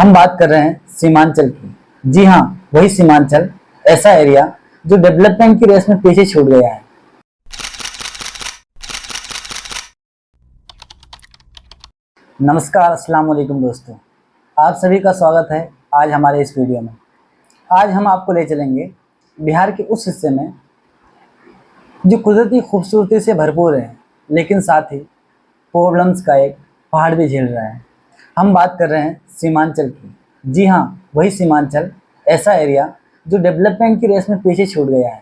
हम बात कर रहे हैं सीमांचल की। जी हाँ, वही सीमांचल, ऐसा एरिया जो डेवलपमेंट की रेस में पीछे छूट गया है। नमस्कार, अस्सलाम वालेकुम दोस्तों, आप सभी का स्वागत है आज हमारे इस वीडियो में। आज हम आपको ले चलेंगे बिहार के उस हिस्से में जो कुदरती खूबसूरती से भरपूर है, लेकिन साथ ही प्रॉब्लम्स का एक पहाड़ भी झेल रहा है। हम बात कर रहे हैं सीमांचल की। जी हाँ, वही सीमांचल, ऐसा एरिया जो डेवलपमेंट की रेस में पीछे छूट गया है,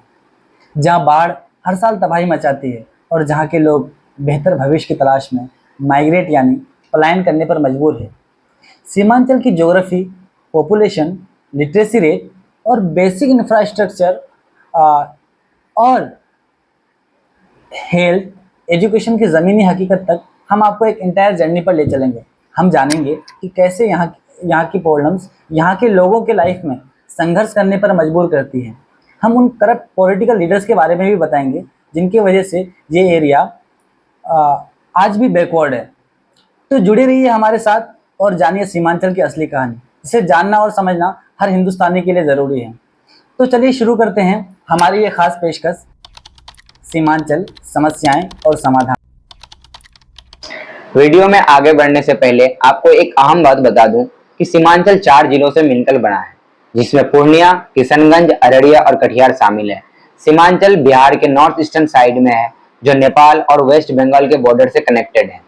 जहाँ बाढ़ हर साल तबाही मचाती है और जहाँ के लोग बेहतर भविष्य की तलाश में माइग्रेट यानी पलायन करने पर मजबूर है। सीमांचल की ज्योग्राफी, पॉपुलेशन, लिटरेसी रेट और बेसिक इंफ्रास्ट्रक्चर और हेल्थ एजुकेशन की ज़मीनी हकीकत तक हम आपको एक इंटायर जर्नी पर ले चलेंगे। हम जानेंगे कि कैसे यहाँ की प्रॉब्लम्स यहाँ के लोगों के लाइफ में संघर्ष करने पर मजबूर करती हैं। हम उन करप्ट पॉलिटिकल लीडर्स के बारे में भी बताएंगे जिनकी वजह से ये एरिया आज भी बैकवर्ड है। तो जुड़े रहिए हमारे साथ और जानिए सीमांचल की असली कहानी, जिसे जानना और समझना हर हिंदुस्तानी के लिए ज़रूरी है। तो चलिए शुरू करते हैं हमारी ये खास पेशकश, सीमांचल समस्याएं और समाधान। वीडियो में आगे बढ़ने से पहले आपको एक अहम बात बता दूं कि सीमांचल 4 जिलों से मिलकर बना है, जिसमें पूर्णिया, किशनगंज, अररिया और कटिहार शामिल है। सीमांचल बिहार के नॉर्थ ईस्टर्न साइड में है, जो नेपाल और वेस्ट बंगाल के बॉर्डर से कनेक्टेड है।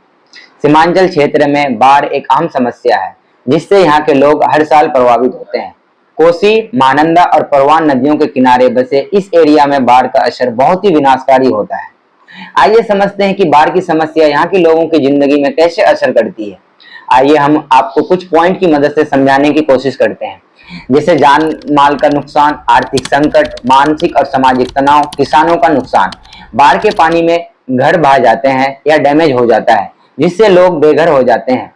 सीमांचल क्षेत्र में बाढ़ एक अहम समस्या है, जिससे यहाँ के लोग हर साल प्रभावित होते हैं। कोसी, महानंदा और परवान नदियों के किनारे बसे इस एरिया में बाढ़ का असर बहुत ही विनाशकारी होता है। आइए समझते हैं कि बाढ़ की समस्या यहाँ के लोगों की जिंदगी में कैसे असर करती है। आइए हम आपको कुछ पॉइंट की मदद से समझाने की कोशिश करते हैं, जैसे जान माल का नुकसान, आर्थिक संकट, मानसिक और सामाजिक तनाव, किसानों का नुकसान। बाढ़ के पानी में घर बह जाते हैं या डैमेज हो जाता है, जिससे लोग बेघर हो जाते हैं।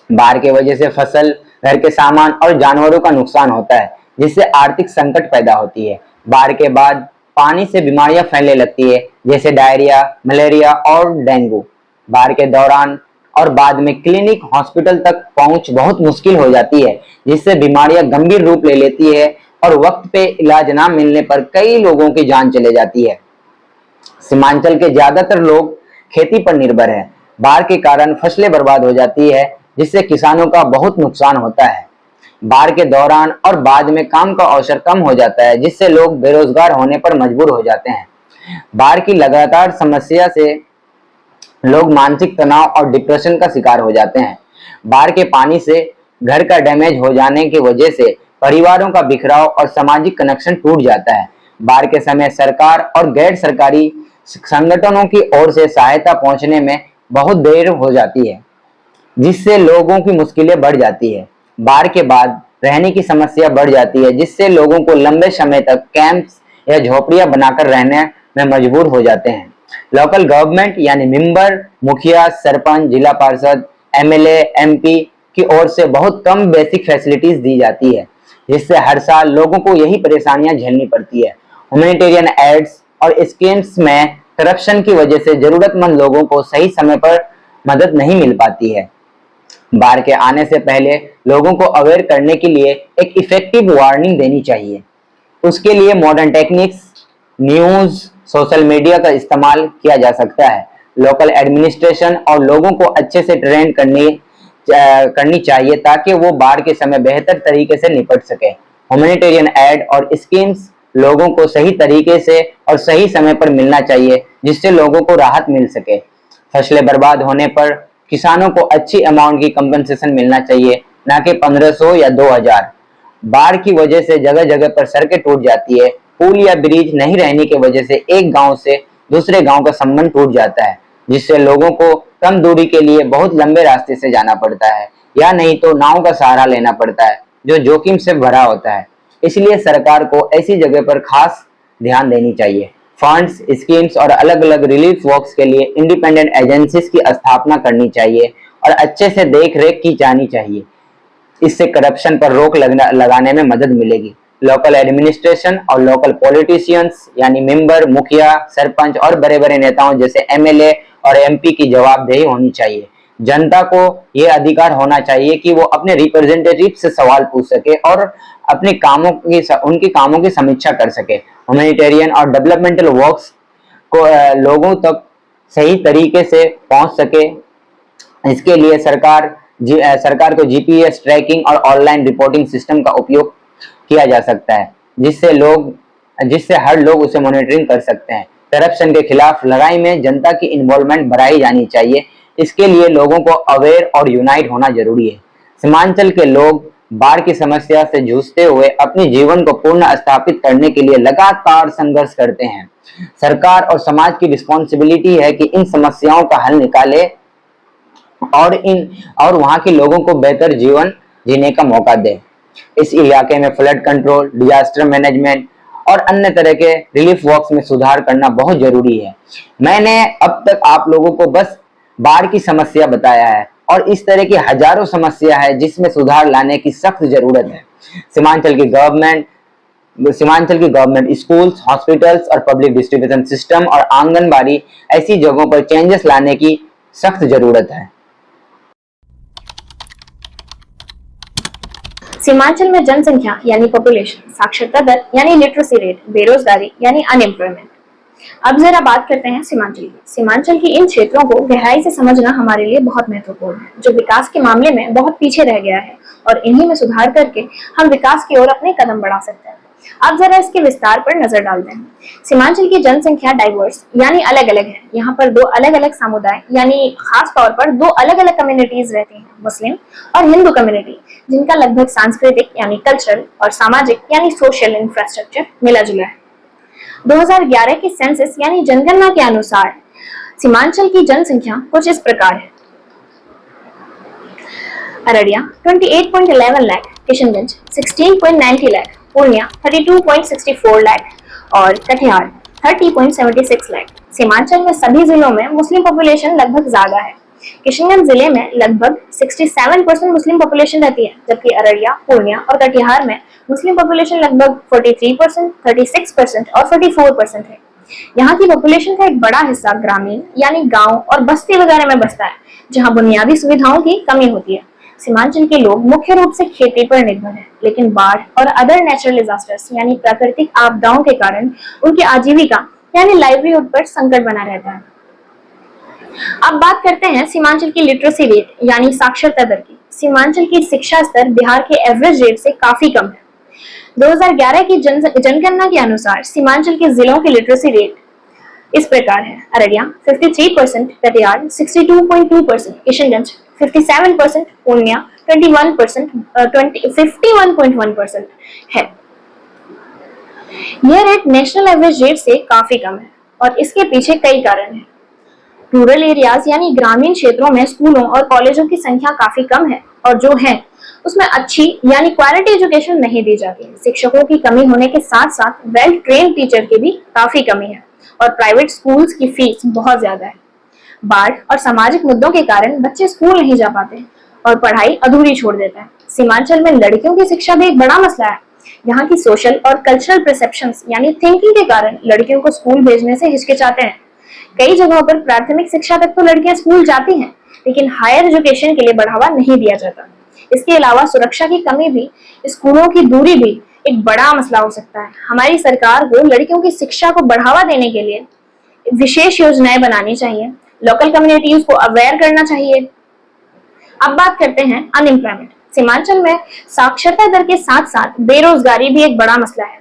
बाढ़ के वजह से फसल, घर के सामान और जानवरों का नुकसान होता है, जिससे आर्थिक संकट पैदा होती है। बाढ़ के बाद पानी से बीमारियां फैलने लगती है, जैसे डायरिया, मलेरिया और डेंगू। बाढ़ के दौरान और बाद में क्लिनिक, हॉस्पिटल तक पहुंच बहुत मुश्किल हो जाती है, जिससे बीमारियां गंभीर रूप ले लेती है और वक्त पे इलाज ना मिलने पर कई लोगों की जान चले जाती है। सीमांचल के ज्यादातर लोग खेती पर निर्भर हैं। बाढ़ के कारण फसलें बर्बाद हो जाती है, जिससे किसानों का बहुत नुकसान होता है। बाढ़ के दौरान और बाद में काम का अवसर कम हो जाता है, जिससे लोग बेरोजगार होने पर मजबूर हो जाते हैं। बाढ़ की लगातार समस्या से लोग मानसिक तनाव और डिप्रेशन का शिकार हो जाते हैं। बाढ़ के पानी से घर का डैमेज हो जाने की वजह से परिवारों का बिखराव और सामाजिक कनेक्शन टूट जाता है। बाढ़ के समय सरकार और गैर सरकारी संगठनों की ओर से सहायता पहुंचने में बहुत देर हो जाती है, जिससे लोगों की मुश्किलें बढ़ जाती है। बाढ़ के बाद रहने की समस्या बढ़ जाती है, जिससे लोगों को लंबे समय तक कैंप्स या झोपड़ियां बनाकर रहने में मजबूर हो जाते हैं। लोकल गवर्नमेंट यानी मेंबर, मुखिया, सरपंच, जिला पार्षद, एमएलए, एमपी की ओर से बहुत कम बेसिक फैसिलिटीज दी जाती है, जिससे हर साल लोगों को यही परेशानियां झेलनी पड़ती है। ह्यूमैनिटेरियन एड्स और स्कीम्स में करप्शन की वजह से जरूरतमंद लोगों को सही समय पर मदद नहीं मिल पाती है। बाढ़ के आने से पहले लोगों को अवेयर करने के लिए एक इफेक्टिव वार्निंग देनी चाहिए। उसके लिए modern techniques, news, social media का इस्तेमाल किया जा सकता है। लोकल एडमिनिस्ट्रेशन और लोगों को अच्छे से ट्रेन करनी चाहिए, ताकि वो बाढ़ के समय बेहतर तरीके से निपट सके। ह्यूमैनिटेरियन एड और स्कीम्स लोगों को सही तरीके से और सही समय पर मिलना चाहिए, जिससे लोगों को राहत मिल सके। फसलें बर्बाद होने पर किसानों को अच्छी अमाउंट की कंपनसेशन मिलना चाहिए, ना कि 1500 या 2000। बाढ़ की वजह से जगह जगह पर सड़कें टूट जाती है। पुल या ब्रिज नहीं रहने की वजह से एक गांव से दूसरे गांव का संबंध टूट जाता है, जिससे लोगों को कम दूरी के लिए बहुत लंबे रास्ते से जाना पड़ता है, या नहीं तो नाव का सहारा लेना पड़ता है, जो जोखिम से भरा होता है। इसलिए सरकार को ऐसी जगह पर खास ध्यान देनी चाहिए। फंड्स, स्कीम्स और अलग अलग रिलीफ वर्क्स के लिए इंडिपेंडेंट एजेंसीज की स्थापना करनी चाहिए और अच्छे से देख रेख की जानी चाहिए। इससे करप्शन पर रोक लगाने में मदद मिलेगी। लोकल एडमिनिस्ट्रेशन और लोकल पॉलिटिशियंस यानी मेंबर, मुखिया, सरपंच और बड़े बड़े नेताओं जैसे एमएलए और एमपी की जवाबदेही होनी चाहिए, जनता को यह अधिकार होना चाहिए कि वो अपने रिप्रेजेंटेटिव से सवाल पूछ सके और अपने उनके कामों की समीक्षा कर सके। ह्यूमैनिटेरियन और डेवलपमेंटल वर्क्स को लोगों तक सही तरीके से पहुंच सके, इसके लिए सरकार को जीपीएस ट्रैकिंग और ऑनलाइन रिपोर्टिंग सिस्टम का उपयोग किया जा सकता है, जिससे हर लोग उसे मॉनिटरिंग कर सकते हैं। करप्शन के खिलाफ लड़ाई में जनता की इन्वॉल्वमेंट बढ़ाई जानी चाहिए। इसके लिए लोगों को अवेयर और यूनाइट होना जरूरी है। सीमांचल के लोग बाढ़ की समस्या से जूझते हुए अपने जीवन को पुनः स्थापित करने के लिए लगातार संघर्ष करते हैं। सरकार और समाज की रिस्पॉन्सिबिलिटी है कि इन समस्याओं का हल निकाले और वहां के लोगों को बेहतर जीवन जीने का मौका दे। इस इलाके में फ्लड कंट्रोल, डिजास्टर मैनेजमेंट और अन्य तरह के रिलीफ वर्क्स में सुधार करना बहुत जरूरी है। मैंने अब तक आप लोगों को बस बाढ़ की समस्या बताया है और इस तरह की हजारों समस्या है जिसमें सुधार लाने की सख्त जरूरत है। सीमांचल की गवर्नमेंट स्कूल्स, हॉस्पिटल्स और पब्लिक डिस्ट्रीब्यूशन सिस्टम और आंगनबाड़ी ऐसी जगहों पर चेंजेस लाने की सख्त जरूरत है। सीमांचल में जनसंख्या यानी पॉपुलेशन, साक्षरता दर यानी लिटरेसी रेट, बेरोजगारी यानी अनएम्प्लॉयमेंट। अब जरा बात करते हैं सीमांचल की। सीमांचल की इन क्षेत्रों को गहराई से समझना हमारे लिए बहुत महत्वपूर्ण है, जो विकास के मामले में बहुत पीछे रह गया है, और इन्हीं में सुधार करके हम विकास की ओर अपने कदम बढ़ा सकते हैं। अब जरा इसके विस्तार पर नजर डालते हैं। सीमांचल की जनसंख्या डाइवर्स यानी अलग अलग है। यहाँ पर दो अलग अलग समुदाय यानी खास तौर पर दो अलग अलग कम्युनिटीज रहती हैं, मुस्लिम और हिंदू कम्युनिटी, जिनका लगभग सांस्कृतिक यानी कल्चरल और सामाजिक यानी सोशल इंफ्रास्ट्रक्चर मिला जुला है। 2011 की सेंसस यानी जनगणना के अनुसार सीमांचल की जनसंख्या कुछ इस प्रकार है। अररिया 28.11 लाख, किशनगंज 16.90 लाख, पूर्णिया 32.64 लाख और कटिहार 30.76 लाख। सीमांचल में सभी जिलों में मुस्लिम पॉपुलेशन लगभग ज्यादा है। किशनगंज जिले में लगभग 67% मुस्लिम पॉपुलेशन रहती है, जबकि अररिया, पूर्णिया और कटिहार में मुस्लिम पॉपुलेशन लगभग 43%, 36% और 44% है। यहाँ की पॉपुलेशन का एक बड़ा हिस्सा ग्रामीण यानी गांव और बस्ती वगैरह में बसता है, जहाँ बुनियादी सुविधाओं की कमी होती है। सीमांचल के लोग मुख्य रूप से खेती पर निर्भर हैं, लेकिन बाढ़ और अदर नेचुरल डिजास्टर्स यानी प्राकृतिक आपदाओं के कारण उनकी आजीविका यानी लाइवलीहुड पर संकट बना रहता है। अब बात करते हैं सीमांचल की लिटरेसी रेट यानी साक्षरता दर की। सीमांचल की शिक्षा स्तर बिहार के एवरेज रेट से काफी कम है। 2011 की जनगणना के अनुसार सीमांचल के जिलों की लिटरेसी रेट इस प्रकार है। अररिया 53%, कटिहार 62.2%, किशनगंज 57%, पूर्णिया 51.1% है। यह रेट नेशनल एवरेज रेट से काफी कम है और इसके पीछे कई कारण हैं। रूरल एरियाज यानी ग्रामीण क्षेत्रों में स्कूलों और कॉलेजों की संख्या काफी कम है और जो है उसमें अच्छी यानी क्वालिटी एजुकेशन नहीं दी जाती है। शिक्षकों की कमी होने के साथ साथ वेल ट्रेन्ड टीचर की भी काफी कमी है और प्राइवेट स्कूल्स की फीस बहुत ज्यादा है। बाढ़ और सामाजिक मुद्दों के कारण बच्चे स्कूल नहीं जा पाते और पढ़ाई अधूरी छोड़ देते हैं। सीमांचल में लड़कियों की शिक्षा भी एक बड़ा मसला है। यहाँ की सोशल और कल्चरल परसेप्शंस यानी थिंकिंग के कारण लड़कियों को स्कूल भेजने से हिचकिचाते हैं। कई जगहों पर प्राथमिक शिक्षा तक तो लड़कियां स्कूल जाती हैं, लेकिन हायर एजुकेशन के लिए बढ़ावा नहीं दिया जाता। इसके अलावा सुरक्षा की कमी भी, स्कूलों की दूरी भी एक बड़ा मसला हो सकता है। हमारी सरकार को लड़कियों की शिक्षा को बढ़ावा देने के लिए विशेष योजनाएं बनानी चाहिए, लोकल कम्युनिटीज को अवेयर करना चाहिए। अब बात करते हैं अनएम्प्लॉयमेंट। सीमांचल में साक्षरता दर के साथ साथ बेरोजगारी भी एक बड़ा मसला है।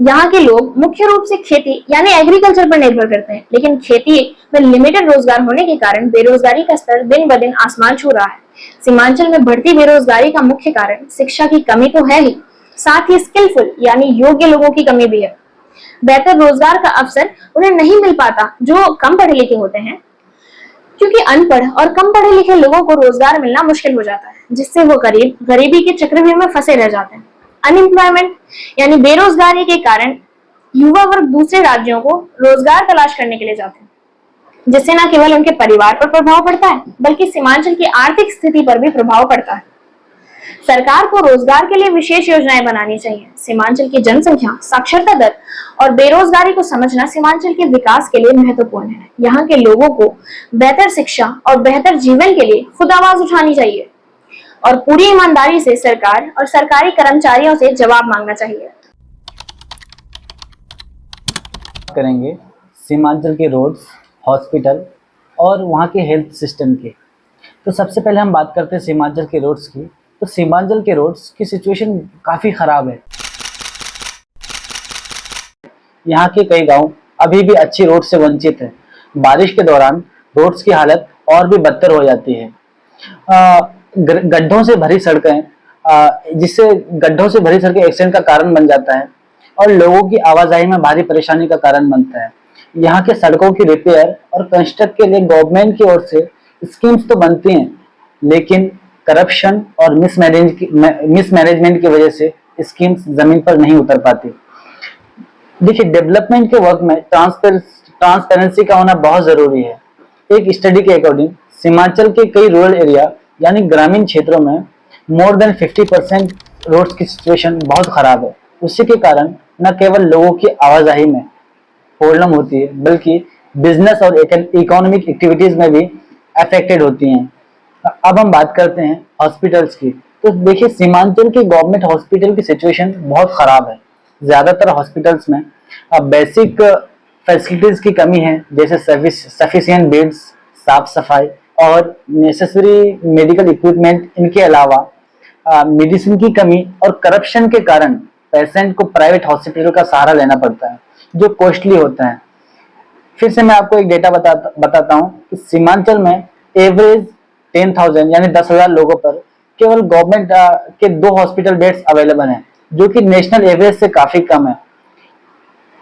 यहाँ के लोग मुख्य रूप से खेती यानी एग्रीकल्चर पर निर्भर करते हैं, लेकिन खेती में लिमिटेड रोजगार होने के कारण बेरोजगारी का स्तर दिन ब दिन आसमान छू रहा है। सीमांचल में बढ़ती बेरोजगारी का मुख्य कारण शिक्षा की कमी तो है ही, साथ ही स्किलफुल यानी योग्य लोगों की कमी भी है। बेहतर रोजगार का अवसर उन्हें नहीं मिल पाता जो कम पढ़े लिखे होते हैं, क्योंकि अनपढ़ और कम पढ़े लिखे लोगों को रोजगार मिलना मुश्किल हो जाता है, जिससे वो गरीबी के चक्रव्यूह में फंसे रह जाते हैं। अनएम्प्लॉयमेंट यानी बेरोजगारी के कारण युवा वर्ग दूसरे राज्यों को रोजगार तलाश करने के लिए जाते हैं, जिससे न केवल उनके परिवार पर प्रभाव पड़ता है बल्कि सीमांचल की आर्थिक स्थिति पर भी प्रभाव पड़ता है। सरकार को रोजगार के लिए विशेष योजनाएं बनानी चाहिए। सीमांचल की जनसंख्या, साक्षरता दर और बेरोजगारी को समझना सीमांचल के विकास के लिए महत्वपूर्ण है। यहाँ के लोगों को बेहतर शिक्षा और बेहतर जीवन के लिए खुद आवाज उठानी चाहिए और पूरी ईमानदारी से सरकार और सरकारी कर्मचारियों से जवाब मांगना चाहिए। करेंगे सीमांचल के रोड्स, हॉस्पिटल और वहाँ के हेल्थ सिस्टम के। तो सबसे पहले हम बात करते हैं सीमांचल के रोड्स की। तो सीमांचल के रोड्स की सिचुएशन काफ़ी ख़राब है। यहाँ के कई गांव अभी भी अच्छी रोड से वंचित हैं। बारिश के दौरान रोड्स की हालत और भी बदतर हो जाती है। गड्ढों से भरी सड़कें, जिससे गड्ढों से भरी सड़कें एक्सीडेंट का कारण बन जाता है और लोगों की आवाजाही में भारी परेशानी का कारण बनता है। यहाँ के सड़कों की रिपेयर और कंस्ट्रक्ट के लिए गवर्नमेंट की ओर से स्कीम्स तो बनती हैं, लेकिन करप्शन और मिसमैनेजमेंट की वजह से स्कीम्स जमीन पर नहीं उतर पाती। देखिए, डेवलपमेंट के वर्क में ट्रांसपेरेंसी का होना बहुत जरूरी है। एक स्टडी के अकॉर्डिंग सीमांचल के कई रूरल एरिया यानी ग्रामीण क्षेत्रों में मोर देन 50% रोड्स की सिचुएशन बहुत खराब है। उसी के कारण न केवल लोगों की आवाजाही में प्रॉब्लम होती है, बल्कि बिजनेस और इकोनॉमिक एक्टिविटीज में भी अफेक्टेड होती हैं। अब हम बात करते हैं हॉस्पिटल्स की। तो देखिए, सीमांचल के गवर्नमेंट हॉस्पिटल की सिचुएशन बहुत खराब है। ज्यादातर हॉस्पिटल्स में बेसिक फैसिलिटीज की कमी है, जैसे सफिशिएंट बेड्स, साफ सफाई और नेसेसरी मेडिकल इक्विपमेंट। इनके अलावा मेडिसिन की कमी और करप्शन के कारण पेशेंट को प्राइवेट हॉस्पिटल का सहारा लेना पड़ता है, जो कॉस्टली होता है। फिर से मैं आपको एक डेटा बताता हूँ कि सीमांचल में एवरेज 10,000 यानी 10,000 लोगों पर केवल गवर्नमेंट के 2 हॉस्पिटल बेड्स अवेलेबल हैं, जो कि नेशनल एवरेज से काफी कम है।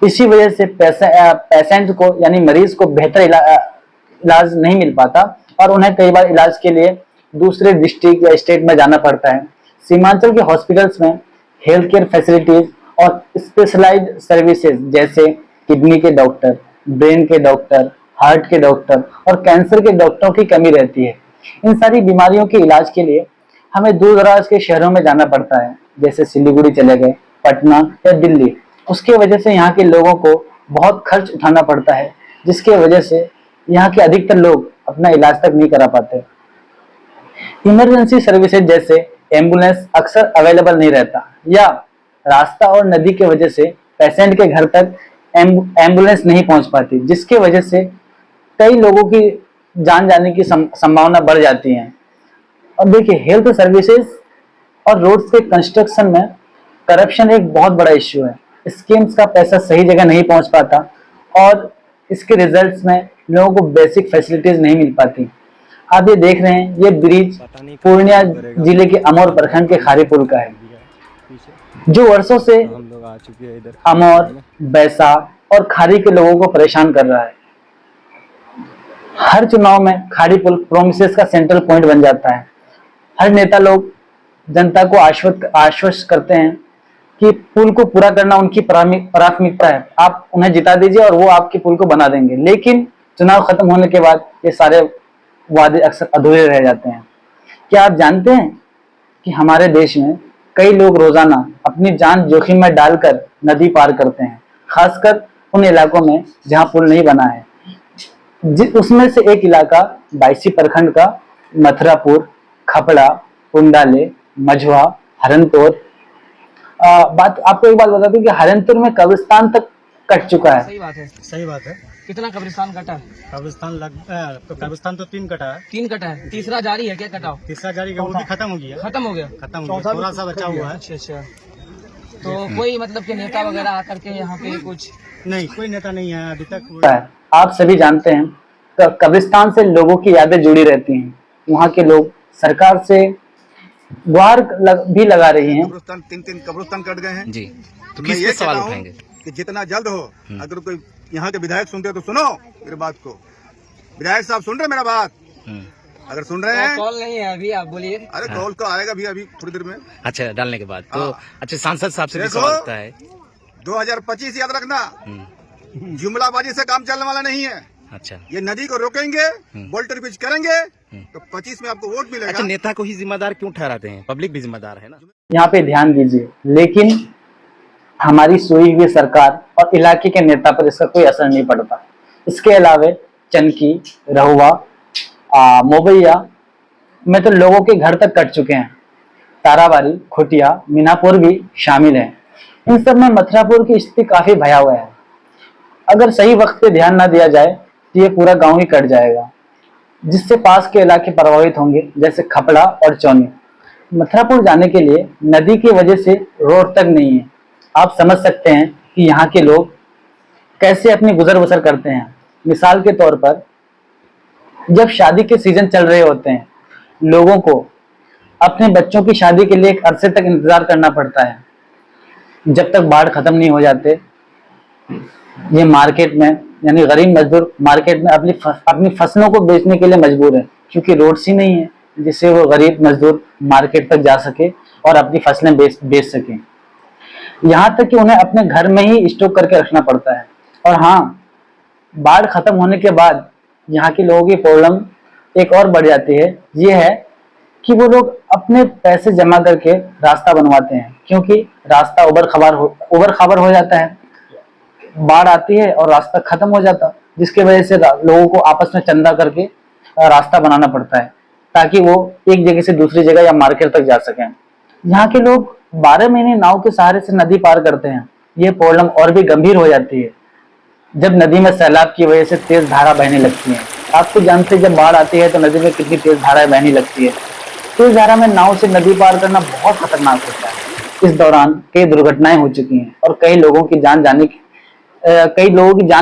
इसी वजह से पेशेंट को यानी मरीज को बेहतर इलाज नहीं मिल पाता और उन्हें कई बार इलाज के लिए दूसरे डिस्ट्रिक्ट या स्टेट में जाना पड़ता है। सीमांचल के हॉस्पिटल्स में हेल्थ केयर फैसिलिटीज और स्पेशलाइज्ड सर्विसेज जैसे किडनी के डॉक्टर, ब्रेन के डॉक्टर, हार्ट के डॉक्टर और कैंसर के डॉक्टरों की कमी रहती है। इन सारी बीमारियों के इलाज के लिए हमें दूर दराज के शहरों में जाना पड़ता है, जैसे सिलीगुड़ी चले गए, पटना या दिल्ली। उसके वजह से यहाँ के लोगों को बहुत खर्च उठाना पड़ता है, जिसके वजह से यहाँ के अधिकतर लोग अपना इलाज तक नहीं करा पाते। इमरजेंसी सर्विसेज जैसे एम्बुलेंस अक्सर अवेलेबल नहीं रहता, या रास्ता और नदी की वजह से पेशेंट के घर तक एम्बुलेंस नहीं पहुंच पाती, जिसके वजह से कई लोगों की जान जाने की संभावना बढ़ जाती है। और देखिए, हेल्थ सर्विसेज और रोड्स के कंस्ट्रक्शन में करप्शन एक बहुत बड़ा इश्यू है। स्कीम्स का पैसा सही जगह नहीं पहुंच पाता और इसके रिजल्ट्स में लोगों को बेसिक फैसिलिटीज नहीं मिल पाती। आप ये देख रहे हैं, ये ब्रिज पूर्णिया जिले के अमौर प्रखंड के खारी पुल का है, जो वर्षों से अमौर, बैसा और खारी के लोगों को परेशान कर रहा है। हर चुनाव में खाड़ी पुल प्रोमिसेस का सेंट्रल पॉइंट बन जाता है। हर नेता लोग जनता को आश्वस्त करते हैं कि पुल को पूरा करना उनकी प्राथमिकता है, आप उन्हें जिता दीजिए और वो आपके पुल को बना देंगे। लेकिन चुनाव खत्म होने के बाद ये सारे वादे अक्सर अधूरे रह जाते हैं। क्या आप जानते हैं कि हमारे देश में कई लोग रोजाना अपनी जान जोखिम में डालकर नदी पार करते हैं, खासकर उन इलाकों में जहां पुल नहीं बना है। उसमें से एक इलाका बायसी प्रखंड का मथुरापुर, खपड़ा, कुंडाले, मझवा, हरनपुर। आपको एक बात बता दूं कि हरनपुर में कब्रिस्तान तक कट चुका है। सही बात है। कितना कब्रिस्तान कटा? कब्रिस्तान तो 3 कटा है। 3 कटा है, तीसरा जारी है क्या? कटाओ तीसरा जारी का वो भी खत्म हो गया। खत्म हो गया। थोड़ा सा बचा हुआ है। अच्छा। तो कोई मतलब कि नेता वगैरह आकर के यहाँ पे कुछ? नहीं, कोई नेता नहीं है अभी तक। आप सभी जानते हैं, कब्रिस्तान से लोगों की यादें जुड़ी रहती हैं। वहाँ के लोग सरकार से गुहार भी लगा रही हैं। कब्रिस्तान 3 कब्रिस्तान कट गए हैं जी, तो मैं किस ये पे सवाल कहता हूं उठाएंगे? कि जितना जल्द हो, अगर कोई यहाँ के विधायक सुनते हो तो सुनो मेरी बात को। विधायक साहब सुन रहे मेरा बात? अगर सुन रहे हैं, कॉल नहीं है अभी, आप बोलिए। अरे कॉल तो आएगा भी अभी थोड़ी देर में। अच्छा, डालने के बाद तो अच्छा, सांसद साहब से भी देखो, सवाल उठता है। 2025 याद रखना, जुमलाबाजी से काम चलने वाला नहीं है। अच्छा, ये नदी को रोकेंगे, वोल्टर पिच करेंगे, तो 25 में आपको वोट अच्छा, मिलेगा। नेता को ही जिम्मेदार क्यों ठहराते हैं? पब्लिक भी जिम्मेदार है ना। यहाँ पे ध्यान दीजिए, लेकिन हमारी सोई हुई सरकार और इलाके के नेता पर इसका कोई असर नहीं पड़ता। इसके अलावा चनकी, रहुआ, मोबैया में तो लोगों के घर तक कट चुके हैं। ताराबारी, खुटिया, मीनापुर भी शामिल है। इन सब में मथुरापुर की स्थिति काफी भयावह है। अगर सही वक्त पे ध्यान ना दिया जाए तो ये पूरा गांव ही कट जाएगा, जिससे पास के इलाके प्रभावित होंगे, जैसे खपड़ा और चौनी। मथुरापुर जाने के लिए नदी की वजह से रोड तक नहीं है। आप समझ सकते हैं कि यहाँ के लोग कैसे अपनी गुजर बसर करते हैं। मिसाल के तौर पर, जब शादी के सीजन चल रहे होते हैं, लोगों को अपने बच्चों की शादी के लिए एक अरसे तक इंतजार करना पड़ता है, जब तक बाढ़ खत्म नहीं हो जाते। ये मार्केट में, यानी गरीब मजदूर मार्केट में अपनी फसलों को बेचने के लिए मजबूर है, क्योंकि रोड्स ही नहीं है जिससे वो गरीब मजदूर मार्केट तक जा सके और अपनी फसलें बेच सके। यहाँ तक कि उन्हें अपने घर में ही स्टॉक करके रखना पड़ता है। और हाँ, बाढ़ खत्म होने के बाद यहाँ के लोगों की प्रॉब्लम एक और बढ़ जाती है। ये है कि वो लोग अपने पैसे जमा करके रास्ता बनवाते हैं, क्योंकि रास्ता उबड़ खाबड़ हो जाता है। बाढ़ आती है और रास्ता खत्म हो जाता, जिसकी वजह से लोगों को आपस में चंदा करके रास्ता बनाना पड़ता है, ताकि वो एक जगह से दूसरी जगह या मार्केट तक जा सकें। यहाँ के लोग 12 महीने नाव के सहारे से नदी पार करते हैं। ये प्रॉब्लम और भी गंभीर हो जाती है जब नदी में सैलाब की वजह से तेज धारा बहने लगती है। आप तो जानते हैं, जब बाढ़ आती है तो नदी में कितनी तेज धाराएं बहने लगती है। तेज धारा में नाव से नदी पार करना बहुत खतरनाक होता है। इस दौरान कई दुर्घटनाएं हो चुकी हैं और कई लोगों की जान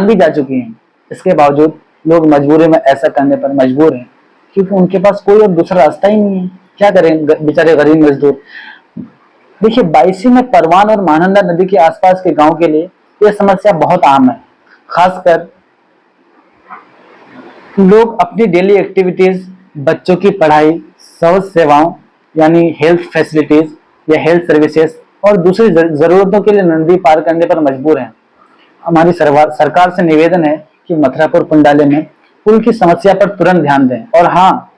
भी जा चुकी हैं। इसके बावजूद लोग मजबूरी में ऐसा करने पर मजबूर हैं, क्योंकि उनके पास कोई और दूसरा रास्ता ही नहीं है। क्या करें बेचारे गरीब मजदूर। देखिए, बायसी में परवान और महानंदा नदी के आसपास के गांव के लिए यह समस्या बहुत आम है। खासकर लोग अपनी डेली एक्टिविटीज, बच्चों की पढ़ाई, स्वास्थ्य सेवाओं यानी हेल्थ फैसिलिटीज या हेल्थ सर्विसेज और दूसरी जरूरतों के लिए नदी पार करने पर मजबूर हैं। हमारी सरकार से निवेदन है कि मथुरापुर पुंडाले में पुल की समस्या पर तुरंत ध्यान दें, और हाँ,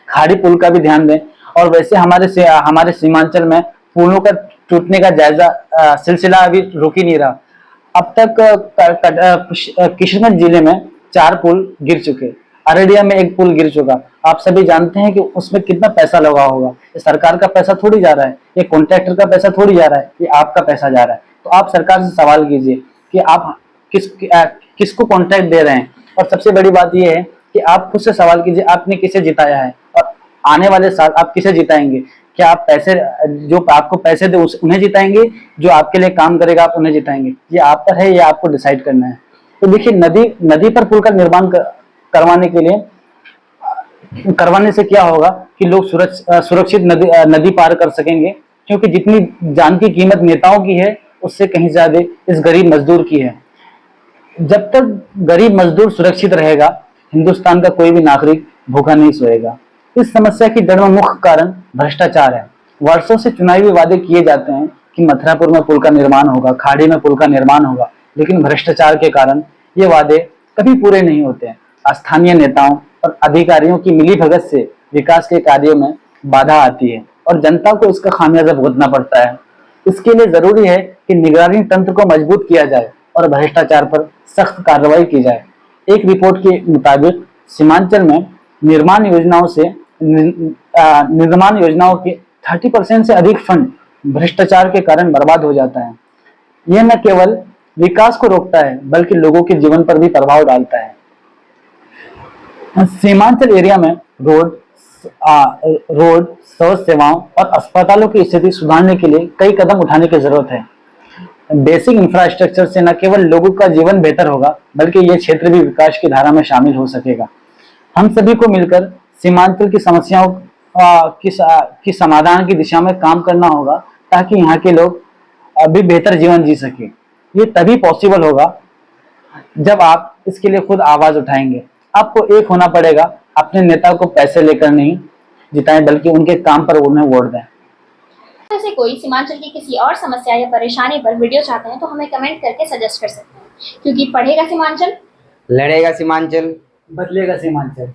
खाड़ी पुल का भी ध्यान दें। और वैसे हमारे सीमांचल में पुलों का टूटने का सिलसिला अभी रुक ही नहीं रहा। अब तक किशनगंज जिले में 4 पुल गिर चुके, अररिया में 1 पुल गिर चुका। आप सभी जानते हैं कि उसमें कितना पैसा लगा होगा। ये सरकार का पैसा थोड़ी जा रहा है, ये कॉन्ट्रैक्टर का पैसा थोड़ी जा रहा है, ये आपका पैसा जा रहा है। तो आप सरकार से सवाल कीजिए कि आप किसको कॉन्ट्रैक्ट दे रहे हैं। और सबसे बड़ी बात यह है कि आप खुद से सवाल कीजिए, आपने किसे जिताया है और आने वाले साल आप किसे जिताएंगे। क्या आप जो आपको पैसे दे उन्हें जिताएंगे, जो आपके लिए काम करेगा आप उन्हें जिताएंगे। ये आप पर है, ये आपको डिसाइड करना है। तो देखिए, नदी पर पुल का निर्माण करवाने से क्या होगा कि लोग सुरक्षित नदी पार कर सकेंगे, क्योंकि जितनी जान की कीमत नेताओं की है, उससे कहीं ज्यादा इस गरीब मजदूर की है। जब तक गरीब मजदूर सुरक्षित रहेगा, हिंदुस्तान का कोई भी नागरिक भूखा नहीं सोएगा। इस समस्या की जड़ में मुख्य कारण भ्रष्टाचार है। वर्षों से चुनावी वादे किए जाते हैं कि मथुरापुर में पुल का निर्माण होगा, खाड़ी में पुल का निर्माण होगा, लेकिन भ्रष्टाचार के कारण ये वादे कभी पूरे नहीं होते हैं। स्थानीय नेताओं और अधिकारियों की मिलीभगत से विकास के कार्यों में बाधा आती है और जनता को इसका खामियाजा भुगतना पड़ता है। इसके लिए जरूरी है कि निगरानी तंत्र को मजबूत किया जाए और भ्रष्टाचार पर सख्त कार्रवाई की जाए। एक रिपोर्ट के मुताबिक सीमांचल में निर्माण योजनाओं के 30% से अधिक फंड भ्रष्टाचार के कारण बर्बाद हो जाता है। यह न केवल विकास को रोकता है, बल्कि लोगों के जीवन पर भी प्रभाव डालता है। सीमांचल एरिया में रोड, स्वास्थ्य सेवाओं और अस्पतालों की स्थिति सुधारने के लिए कई कदम उठाने की जरूरत है। बेसिक इंफ्रास्ट्रक्चर से न केवल लोगों का जीवन बेहतर होगा, बल्कि यह क्षेत्र भी विकास की धारा में शामिल हो सकेगा। हम सभी को मिलकर सीमांचल की समस्याओं की समाधान की दिशा में काम करना होगा, ताकि यहाँ के लोग अभी बेहतर जीवन जी सके। ये तभी पॉसिबल होगा जब आप इसके लिए खुद आवाज उठाएंगे। आपको एक होना पड़ेगा, अपने नेता को पैसे लेकर नहीं जिताएं, बल्कि उनके काम पर उन्हें वोट दें। ऐसे कोई सीमांचल की किसी और समस्या या परेशानी पर वीडियो चाहते हैं तो हमें कमेंट करके सजेस्ट कर सकते हैं, क्योंकि पढ़ेगा सीमांचल, लड़ेगा सीमांचल, बदलेगा सीमांचल।